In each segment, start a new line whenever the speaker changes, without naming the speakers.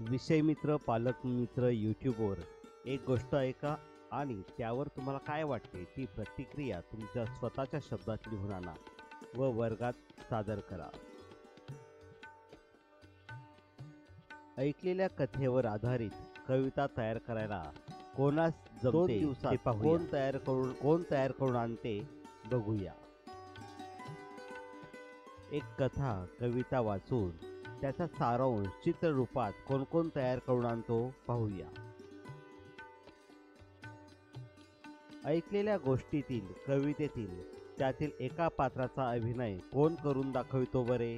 विषय मित्र, पालक मित्र यूट्यूबवर एक गोष्ट ऐका आणि त्यावर तुम्हाला काय वाटते ती प्रतिक्रिया तुमच्या स्वतःच्या शब्दात लिहून आणा व वर्गात सादर करा. ऐकलेल्या कथेवर आधारित कविता तयार करायला कोणास जमते 2 दिवसात कोण तयार करून आणते बघूया. एक कथा कविता वाचून त्याचा सारांश चित्ररूपात कोण तयार करून आणतो पाहूया. ऐकलेल्या गोष्टीतील कवितेतील त्यातील एका पात्राचा अभिनय कोण करून दाखवितो बरे.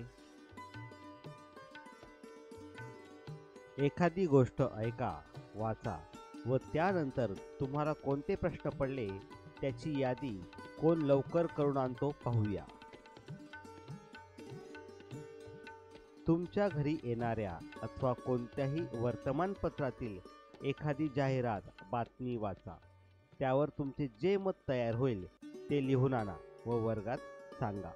एखादी गोष्ट ऐका, वाचा व त्यानंतर तुम्हाला कोणते प्रश्न पडले त्याची यादी कोण लवकर करून आणतो पाहूया. तुमच्या घरी येणाऱ्या अथवा कोणत्याही वर्तमानपत्रातील एखादी जाहिरात, बातमी वाचा. त्यावर तुमचे जे मत तयार होईल ते लिहून आणा व वर्गात सांगा.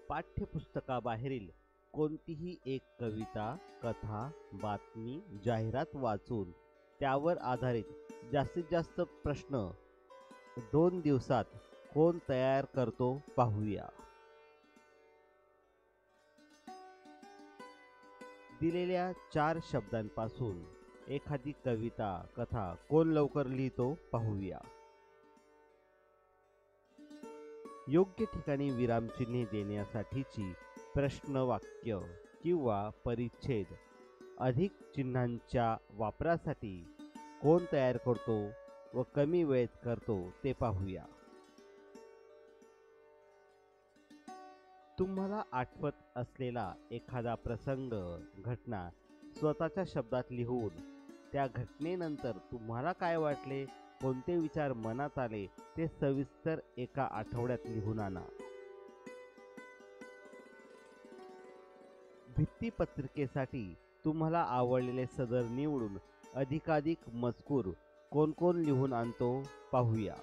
पाठ्यपुस्तकाबाहेरील कोणतीही एक कविता, कथा, बातमी, जाहिरात वाचून त्यावर आधारित जास्तीत जास्त प्रश्न 2 दिवसात कोण तयार करतो पाहूया. दिलेल्या 4 शब्दांपासून एखादी कविता, कथा कोण लवकर लिहितो पाहूया. योग्य ठिकाणी विरामचिन्हे देण्यासाठीची प्रश्नवाक्य किंवा परिच्छेद, अधिक चिन्हांच्या वापरासाठी कोण तयार करतो व कमी वेळेत करतो ते पाहूया. तुम्हाला आठवत असलेला एखादा प्रसंग, घटना स्वतःच्या शब्दात लिहून त्या घटनेनंतर तुम्हाला काय वाटले, कोणते विचार मनात आले ते सविस्तर एका आठवड्यात लिहून आणा. भित्तिपत्रिकेसाठी तुम्हाला आवडलेले सदर निवडून अधिकाधिक मजकूर कोण लिहून आणतो पाहूया.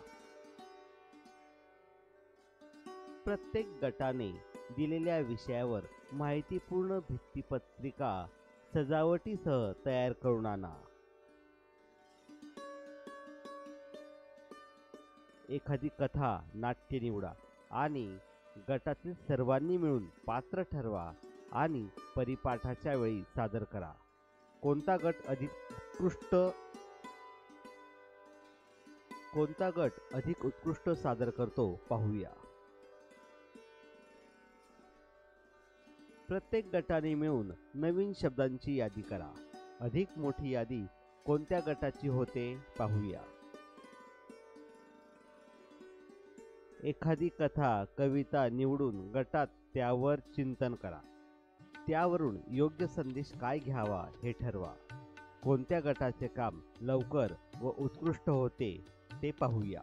प्रत्येक गटाने दिलेल्या विषयावर माहितीपूर्ण भित्तिपत्रिका सजावटीसह तयार करून आणा. एखादी कथा, नाट्य निवडा आणि गटातील सर्वांनी मिळून पात्र ठरवा आणि परिपाठाच्या वेळी सादर करा. कोणता गट अधिक उत्कृष्ट सादर करतो पाहूया. प्रत्येक गटाने मिळून नवीन शब्दांची यादी करा. अधिक मोठी यादी कोणत्या गटाची होते पाहूया. एखादी कथा, कविता निवडून गटात त्यावर चिंतन करा. त्यावरून योग्य संदेश काय घ्यावा हे ठरवा. कोणत्या गटाचे काम लवकर व उत्कृष्ट होते ते पाहूया.